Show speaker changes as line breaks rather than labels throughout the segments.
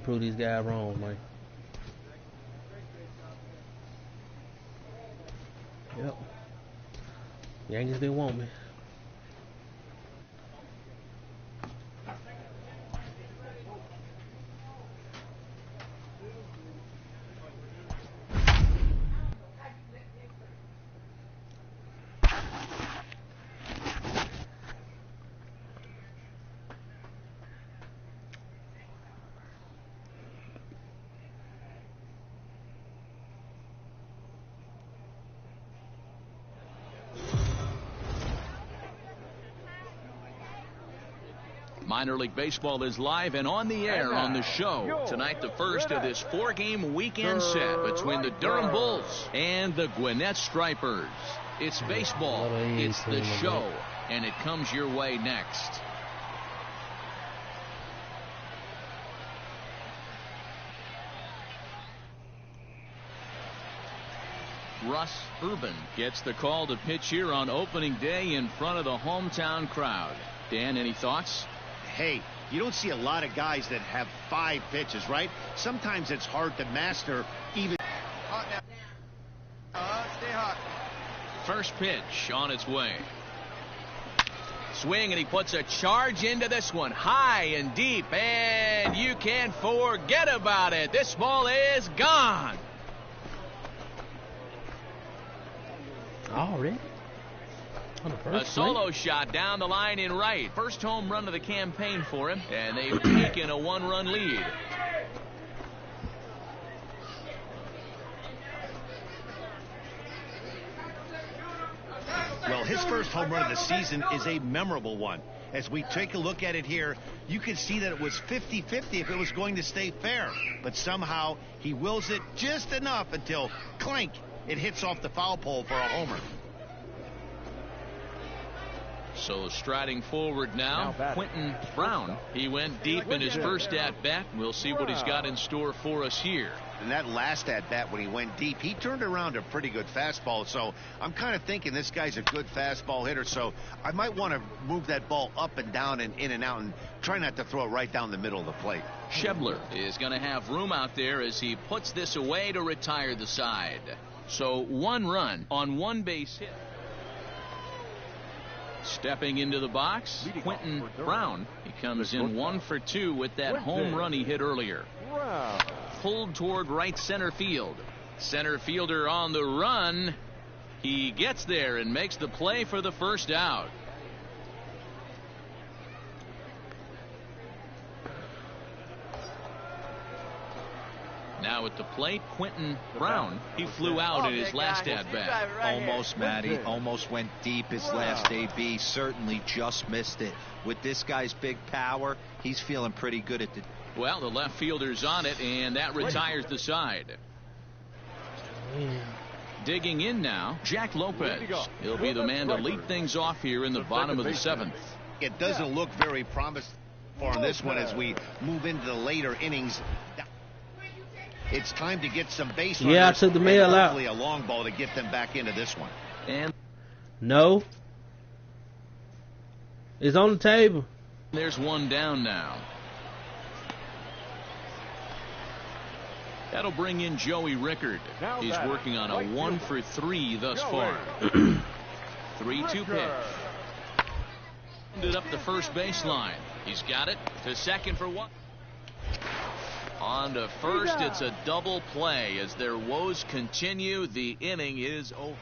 prove these guys wrong, man. Yep. Yankees didn't want me.
Minor League Baseball is live and on the air on the show. Tonight, the first of this 4-game weekend set between the Durham Bulls and the Gwinnett Stripers. It's baseball, it's the show, and it comes your way next. Russ Urban gets the call to pitch here on opening day in front of the hometown crowd. Dan, any thoughts?
Hey, you don't see a lot of guys that have 5 pitches, right? Sometimes it's hard to master even.
Hot now. Stay hot.
First pitch on its way. Swing, and he puts a charge into this one. High and deep, and you can't forget about it. This ball is gone.
Already?
A solo shot down the line in right. First home run of the campaign for him, and they've taken a 1-run lead.
Well, his first home run of the season is a memorable one. As we take a look at it here, you can see that it was 50-50 if it was going to stay fair. But somehow he wills it just enough until, clink, it hits off the foul pole for a homer.
So striding forward now, Quentin Brown. He went deep in his first at-bat. We'll see what he's got in store for us here.
And that last at-bat when he went deep, he turned around a pretty good fastball. So I'm kind of thinking this guy's a good fastball hitter. So I might want to move that ball up and down and in and out and try not to throw it right down the middle of the plate.
Schebler is going to have room out there as he puts this away to retire the side. So 1 run on 1 base hit. Stepping into the box, Quentin Brown. He comes in 1 for 2 with that home run he hit earlier. Pulled toward right center field. Center fielder on the run. He gets there and makes the play for the first out. Now at the plate, Quentin Brown. He flew out in his last at-bat.
Almost, Matty. Almost went deep his last AB. Certainly just missed it. With this guy's big power, he's feeling pretty good at the...
Well, the left fielder's on it, and that retires the side. Digging in now, Jack Lopez. He'll be the man to lead things off here in the bottom of the 7th.
It doesn't look very promising for this one as we move into the later innings. It's time to get some base runners.
Yeah, I took the mail out.
Hopefully a long ball to get them back into this one.
And
no. It's on the table.
There's 1 down now. That'll bring in Joey Rickard. He's working on a 1 for 3 thus far. 3-2 pitch. Ended up the first baseline. He's got it to second for 1. On to first, it's a double play as their woes continue. The inning is over.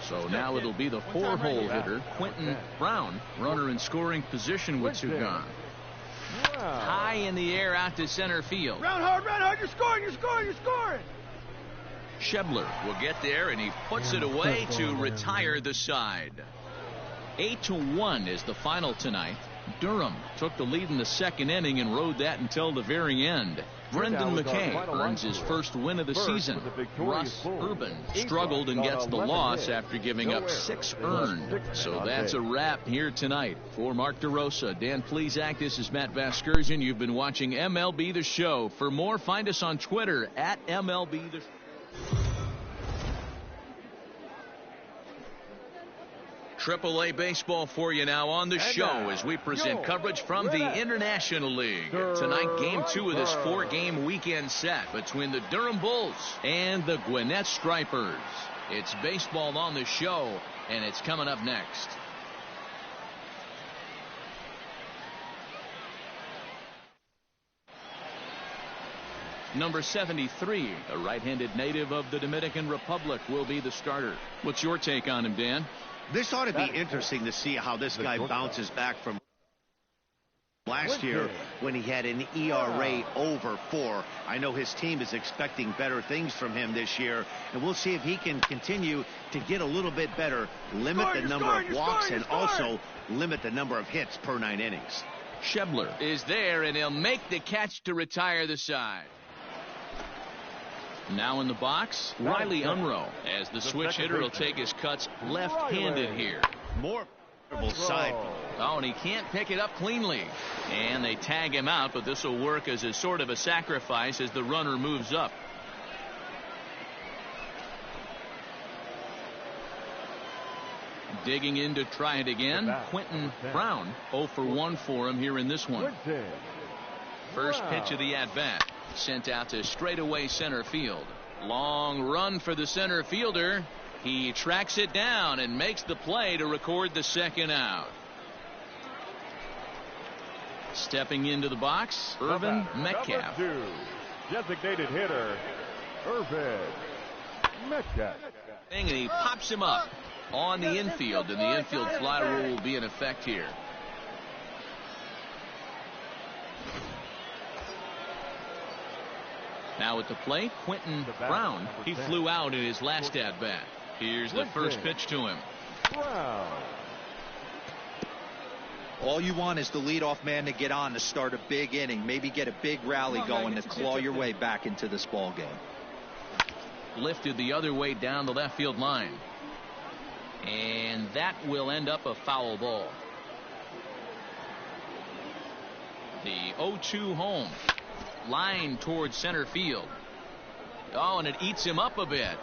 So now it'll be the 4-hole hitter, Quentin Brown, runner in scoring position with 2 gone. High in the air out to center field.
Run hard, you're scoring, you're scoring.
Schebler will get there, and he puts it away to retire the side. 8-1 is the final tonight. Durham took the lead in the 2nd inning and rode that until the very end. Brendan McKay earns his first win of the season. Russ Urban struggled and gets the loss after giving up 6 earned. So that's a wrap here tonight. For Mark DeRosa, Dan Plesac, this is Matt Vasgersian. You've been watching MLB The Show. For more, find us on Twitter at MLB The Show. Triple-A baseball for you now on the show as we present coverage from the International League. Tonight, Game 2 of this 4-game weekend set between the Durham Bulls and the Gwinnett Stripers. It's baseball on the show, and it's coming up next. Number 73, a right-handed native of the Dominican Republic, will be the starter. What's your take on him, Dan?
This ought to be interesting to see how this guy bounces back from last year when he had an ERA over 4. I know his team is expecting better things from him this year, and we'll see if he can continue to get a little bit better, limit the number of walks, and also limit the number of hits per 9 innings.
Shebler is there, and he'll make the catch to retire the side. Now in the box, Riley Unruh, as the switch hitter will take his cuts left-handed here.
More side.
Oh, and he can't pick it up cleanly. And they tag him out, but this will work as a sort of a sacrifice as the runner moves up. Digging in to try it again, Quentin Brown. 0 for 1 for him here in this one. First pitch of the at-bat. Sent out to straightaway center field. Long run for the center fielder. He tracks it down and makes the play to record the second out. Stepping into the box, Irvin Metcalf.
Number 2, designated hitter, Irvin Metcalf.
And he pops him up on the infield, and the infield fly rule will be in effect here. Now at the plate, Quentin Brown. He flew out in his last at-bat. Here's the first pitch to him.
All you want is the leadoff man to get on to start a big inning, maybe get a big rally going to claw your way back into this ball game.
Lifted the other way down the left field line. And that will end up a foul ball. The 0-2 home. Line towards center field. Oh, and it eats him up a bit.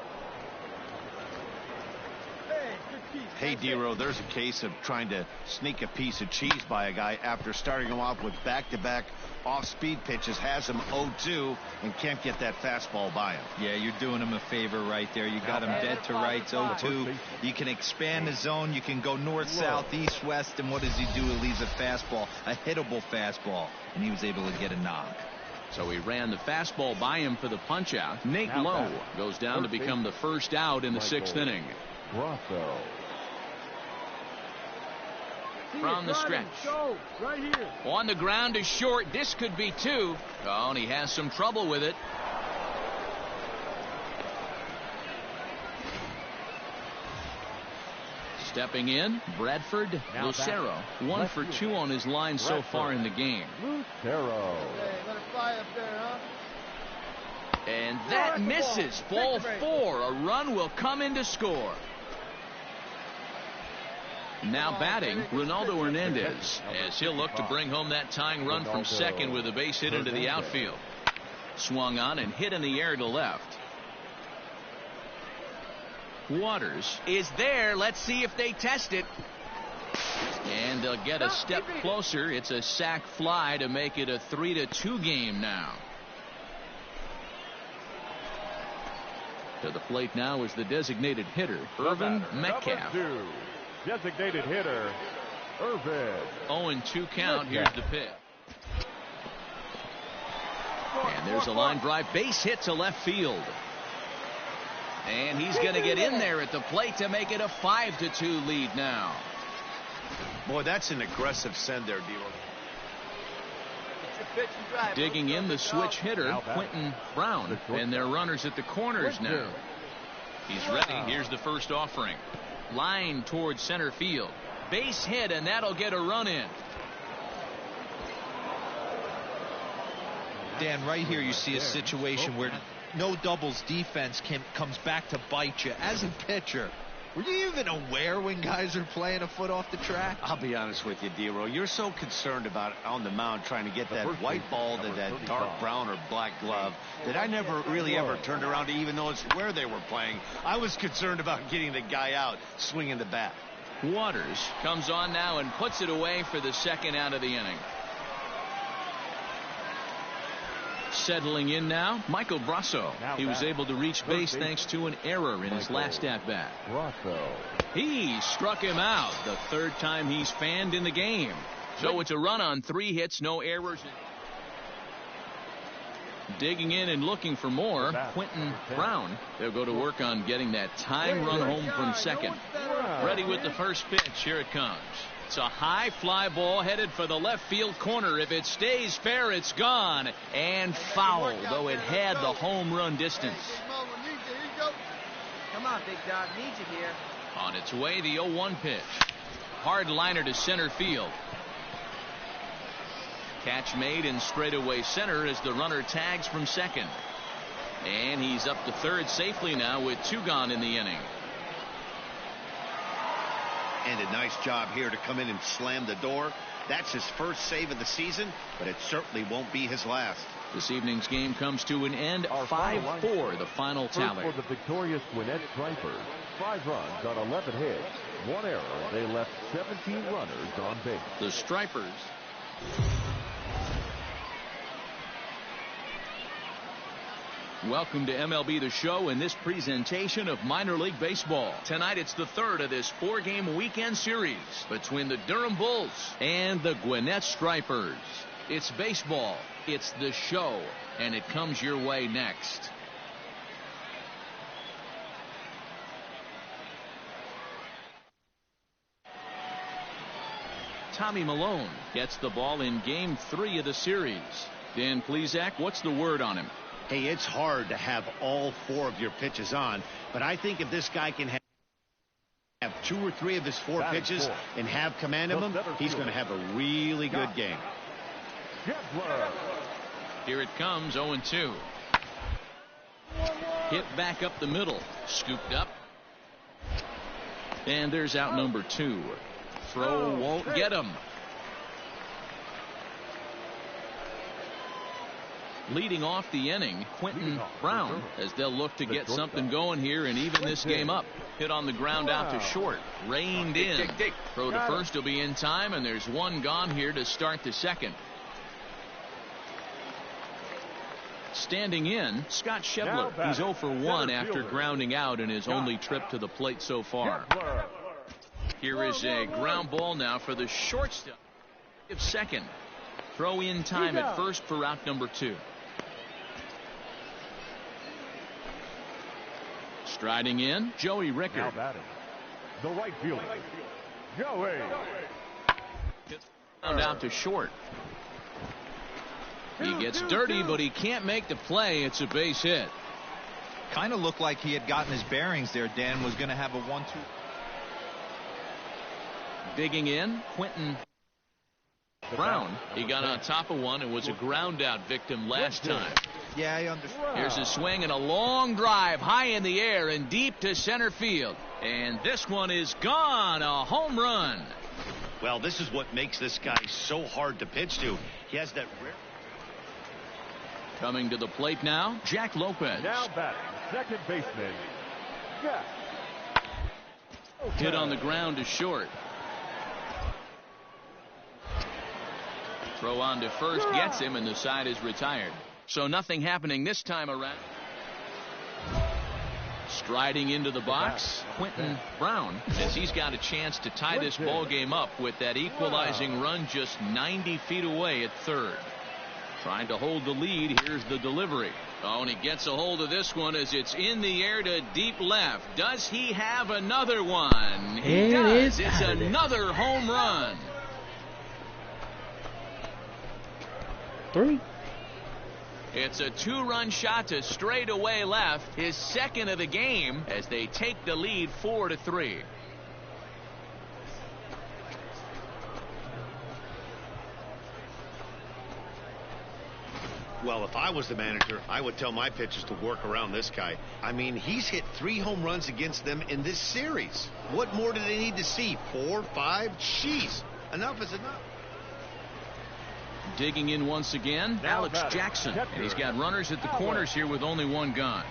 Hey, Dero, there's a case of trying to sneak a piece of cheese by a guy after starting him off with back-to-back off-speed pitches, has him 0-2, and can't get that fastball by him.
Yeah, you're doing him a favor right there. You got him dead to rights, 0-2. You can expand the zone. You can go north, south, east, west, and what does he do? He leaves a fastball, a hittable fastball, and he was able to get a knock.
So he ran the fastball by him for the punch-out. Nate Lowe goes down to become the first out in the 6th inning. From the stretch. On the ground is short. This could be 2. Oh, and he has some trouble with it. Stepping in, Bradford Lucero. 1 for 2 on his line so far in the game.
Lucero.
And that misses. Ball 4. A run will come in to score. Now batting, Ronaldo Hernandez, as he'll look to bring home that tying run from second with a base hit into the outfield. Swung on and hit in the air to left. Waters is there. Let's see if they test it. And they'll get a step closer. It's a sac fly to make it a 3-2 game now. To the plate now is the designated hitter, Irvin Metcalf.
Designated hitter, Irvin.
0-2 count. Here's the pitch. And there's a line drive. Base hit to left field. And he's going to get in there at the plate to make it a 5-2 lead now.
Boy, that's an aggressive send there, Dero.
Digging in the switch hitter, Quentin Brown. And their runners at the corners now. He's ready. Here's the first offering. Line towards center field. Base hit, and that'll get a run in.
Dan, right here you see a situation where no doubles defense comes back to bite you. As a pitcher, were you even aware when guys are playing a foot off the track?
I'll be honest with you, Dero. You're so concerned about on the mound trying to get that white ball to that dark brown or black glove that I never really ever turned around to even notice where they were playing. I was concerned about getting the guy out swinging the bat.
Waters comes on now and puts it away for the second out of the inning. Settling in now, Michael Brasso. He was able to reach base thanks to an error in his last at-bat. He struck him out the third time he's fanned in the game. So it's a run on 3 hits, no errors. Digging in and looking for more, Quentin Brown. They'll go to work on getting that tying run home from second. Ready with the first pitch. Here it comes. It's a high fly ball headed for the left field corner. If it stays fair, it's gone. And foul, though it had the home run distance.
Come on, big dog. Need you here.
On its way, the 0-1 pitch. Hard liner to center field. Catch made in straightaway center as the runner tags from second. And he's up to third safely now with 2 gone in the inning.
And a nice job here to come in and slam the door. That's his first save of the season, but it certainly won't be his last.
This evening's game comes to an end. 5-4 the final tally.
For the victorious Gwinnett Stripers, 5 runs on 11 hits, 1 error. They left 17 runners on base.
The Stripers. Welcome to MLB The Show in this presentation of minor league baseball. Tonight it's the third of this 4-game weekend series between the Durham Bulls and the Gwinnett Stripers. It's baseball, it's the show, and it comes your way next. Tommy Malone gets the ball in Game 3 of the series. Dan Plesac, what's the word on him?
Hey, it's hard to have all 4 of your pitches on, but I think if this guy can have 2 or 3 of his 4 pitches and have command of them, he's going to have a really good game.
Here it comes, 0-2. Hit back up the middle, scooped up. And there's out number 2. Throw won't get him. Leading off the inning, Quentin Brown, as they'll look to get something going here and even this game up. Hit on the ground out to short, reined in. Throw to first will be in time, and there's 1 gone here to start the second. Standing in, Scott Shebler. He's 0 for 1 after grounding out in his only trip to the plate so far. Here is a ground ball now for the shortstop. Second. Throw in time at first for out number 2. Striding in, Joey Rickard.
The right fielder, Joey.
Ground out to short. He gets dirty, but he can't make the play. It's a base hit.
Kind of looked like he had gotten his bearings there. Dan was going to have a 1-2.
Digging in, Quentin Brown. He got on top of one and was a ground out victim last time.
Yeah, I understand.
Here's a swing and a long drive high in the air and deep to center field. And this one is gone. A home run.
Well, this is what makes this guy so hard to pitch to. He has that rare.
Coming to the plate now, Jack Lopez.
Now batting, second baseman, Jack.
Hit on the ground to short. Throw on to first gets him, and the side is retired. So nothing happening this time around. Striding into the box, Quentin Brown, as he's got a chance to tie this ball game up with that equalizing run just 90 feet away at third. Trying to hold the lead. Here's the delivery. Oh, and he gets a hold of this one as it's in the air to deep left. Does he have another one? He does. It's another home run.
3.
It's a 2-run shot to straightaway left, his second of the game, as they take the lead 4-3.
Well, if I was the manager, I would tell my pitchers to work around this guy. I mean, he's hit 3 home runs against them in this series. What more do they need to see? 4, 5? Jeez, enough is enough.
Digging in once again, Alex Jackson. And he's got runners at the corners here with only 1 gone.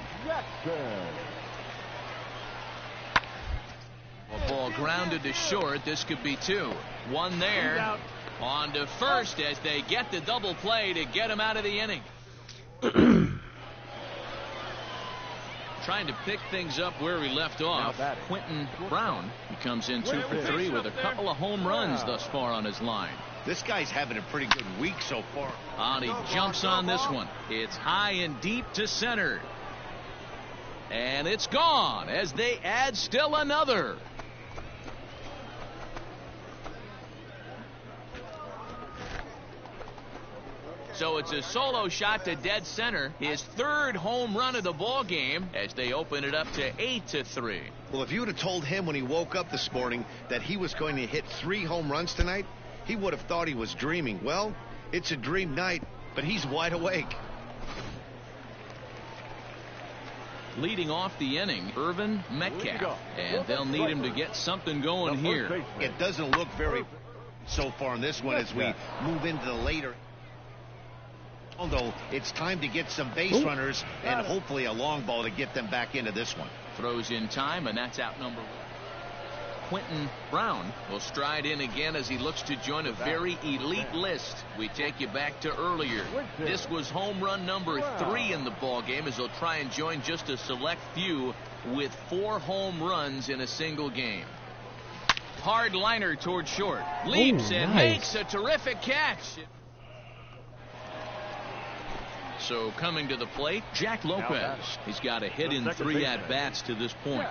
ball grounded to short. This could be two. One there. On to first as they get the double play to get him out of the inning. Trying to pick things up where we left off. Quentin Brown, he comes in 2 for 3 with a couple of home runs thus far on his line.
This guy's having a pretty good week so far.
And he jumps on this one. It's high and deep to center. And it's gone as they add still another. So it's a solo shot to dead center, his 3rd home run of the ball game as they open it up to 8-3.
Well, if you would have told him when he woke up this morning that he was going to hit 3 home runs tonight, he would have thought he was dreaming. Well, it's a dream night, but he's wide awake.
Leading off the inning, Irvin Metcalf, and they'll need him to get something going here.
It doesn't look very so far in this one as we move into the later. Although it's time to get some base runners and hopefully a long ball to get them back into this one.
Throws in time, and that's out number 1. Quentin Brown will stride in again as he looks to join a very elite list. We take you back to earlier. This was home run number 3 in the ball game as he'll try and join just a select few with 4 home runs in a single game. Hard liner toward short. Leaps and makes a terrific catch. So coming to the plate, Jack Lopez. He's got a hit in 3 at-bats to this point.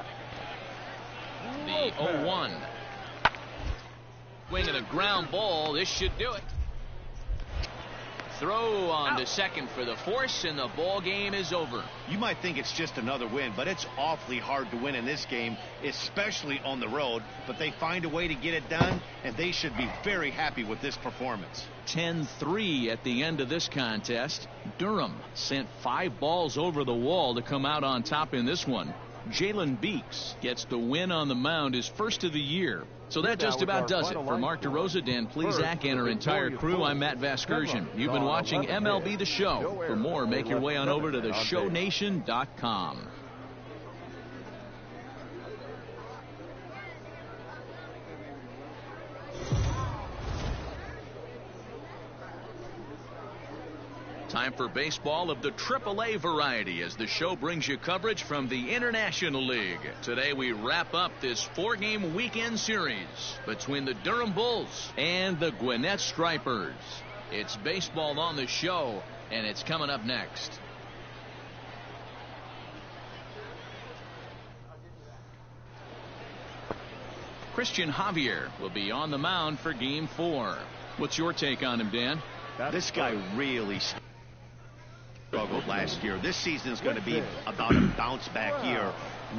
The 0-1. Swinging a ground ball. This should do it. Throw on to second for the force, and the ball game is over.
You might think it's just another win, but it's awfully hard to win in this game, especially on the road. But they find a way to get it done, and they should be very happy with this performance.
10-3 at the end of this contest. Durham sent 5 balls over the wall to come out on top in this one. Jalen Beeks gets the win on the mound, his first of the year. So that just about does it. For Mark DeRosa, Dan Plesac, and our entire crew, I'm Matt Vasgersian. You've been watching MLB The Show. For more, make your way on over to theshownation.com. Time for baseball of the AAA variety as the show brings you coverage from the International League. Today we wrap up this 4-game weekend series between the Durham Bulls and the Gwinnett Stripers. It's baseball on the show, and it's coming up next. Christian Javier will be on the mound for Game 4. What's your take on him, Dan?
This guy really struggled last year. This season is going to be about a bounce back year.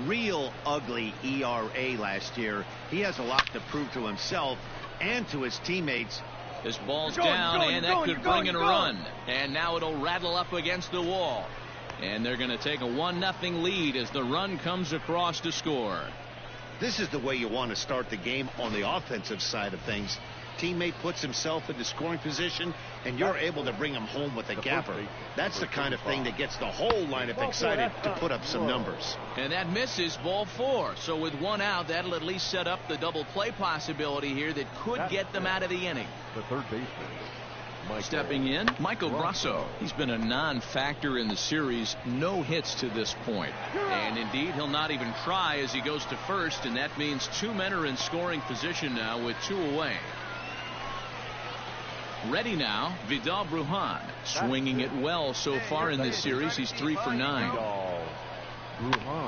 Real ugly ERA last year. He has a lot to prove to himself and to his teammates.
This ball's down, and that could bring in a run. And now it'll rattle up against the wall. And they're going to take a 1-0 lead as the run comes across to score.
This is the way you want to start the game on the offensive side of things. Teammate puts himself into scoring position, and you're able to bring him home with a gapper. That's the kind of thing that gets the whole lineup excited to put up some numbers.
And that misses ball 4. So with 1 out, that'll at least set up the double play possibility here that could get them out of the inning.
The third baseman.
Stepping in, Michael Brasso. He's been a non-factor in the series. No hits to this point. And indeed, he'll not even try as he goes to first, and that means 2 men are in scoring position now with 2 away. Ready now, Vidal Brujan, swinging it well so far in this series. He's 3 for 9.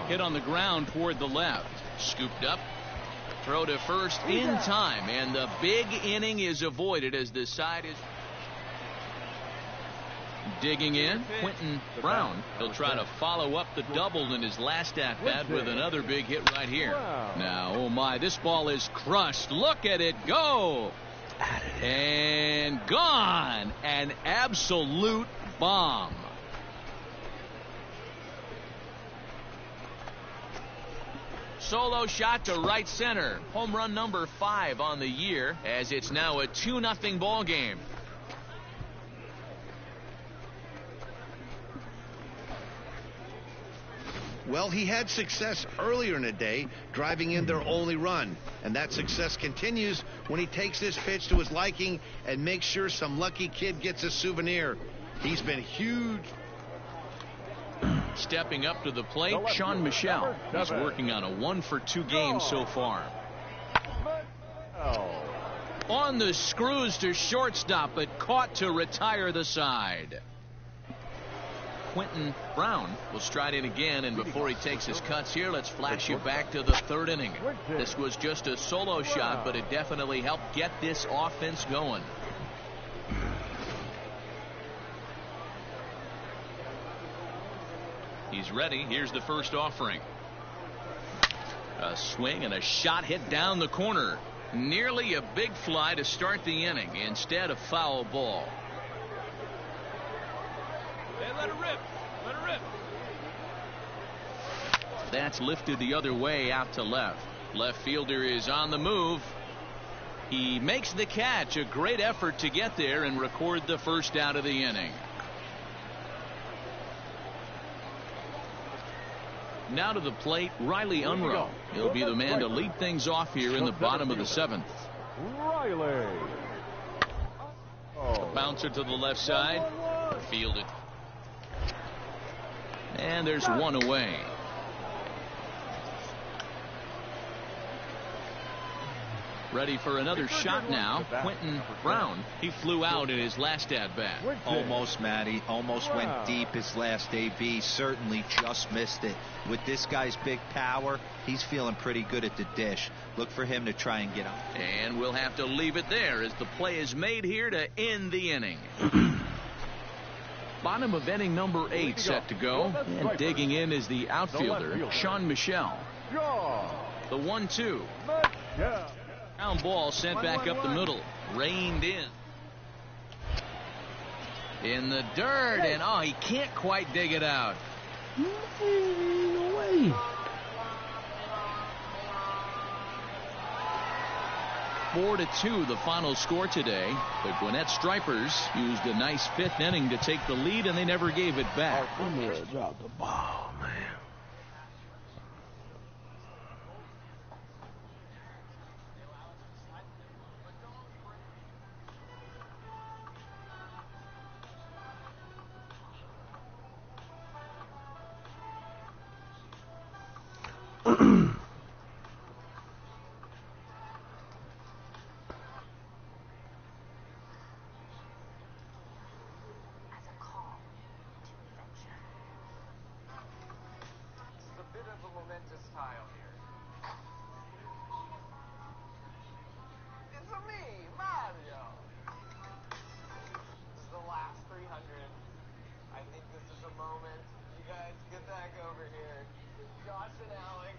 Hit on the ground toward the left. Scooped up. Throw to first in time, and the big inning is avoided as the side is digging in. Quentin Brown. He'll try to follow up the double in his last at-bat with another big hit right here. Now, oh my, this ball is crushed. Look at it go. And gone. An absolute bomb. Solo shot to right center. Home run number 5 on the year as it's now a 2-0 ball game.
Well, he had success earlier in the day, driving in their only run. And that success continues when he takes this pitch to his liking and makes sure some lucky kid gets a souvenir. He's been huge.
Stepping up to the plate, Sean Michelle. He's working on a 1-for-2 game so far. On the screws to shortstop, but caught to retire the side. Quentin Brown will stride in again, and before he takes his cuts here, let's flash you back to the third inning. This was just a solo shot, but it definitely helped get this offense going. He's ready. Here's the first offering. A swing and a shot hit down the corner. Nearly a big fly to start the inning. Instead, a foul ball.
Hey, let it rip. Let it rip.
That's lifted the other way out to left. Left fielder is on the move. He makes the catch. A great effort to get there and record the first out of the inning. Now to the plate, Riley Unruh. He'll be the man to lead things off here in the bottom of the 7th.
Riley.
A bouncer to the left side. Fielded. And there's one away. Ready for another shot now. Quentin Brown. He flew out in his last at-bat.
Almost, Matty. Almost went deep his last AB. Certainly just missed it. With this guy's big power, he's feeling pretty good at the dish. Look for him to try and get up.
And we'll have to leave it there as the play is made here to end the inning. Bottom of inning number 8 set to go. And digging in is the outfielder, Sean Michelle. The 1-2. Ground ball sent back up the middle. Reined in. In the dirt. And oh, he can't quite dig it out.
No way.
4-2 the final score today. The Gwinnett Stripers used a nice 5th inning to take the lead, and they never gave it back.
I'm gonna drop the ball, man.
Josh and Alex,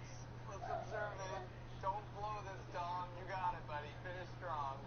let's observe it. Don't blow this dong. You got it, buddy. Finish strong.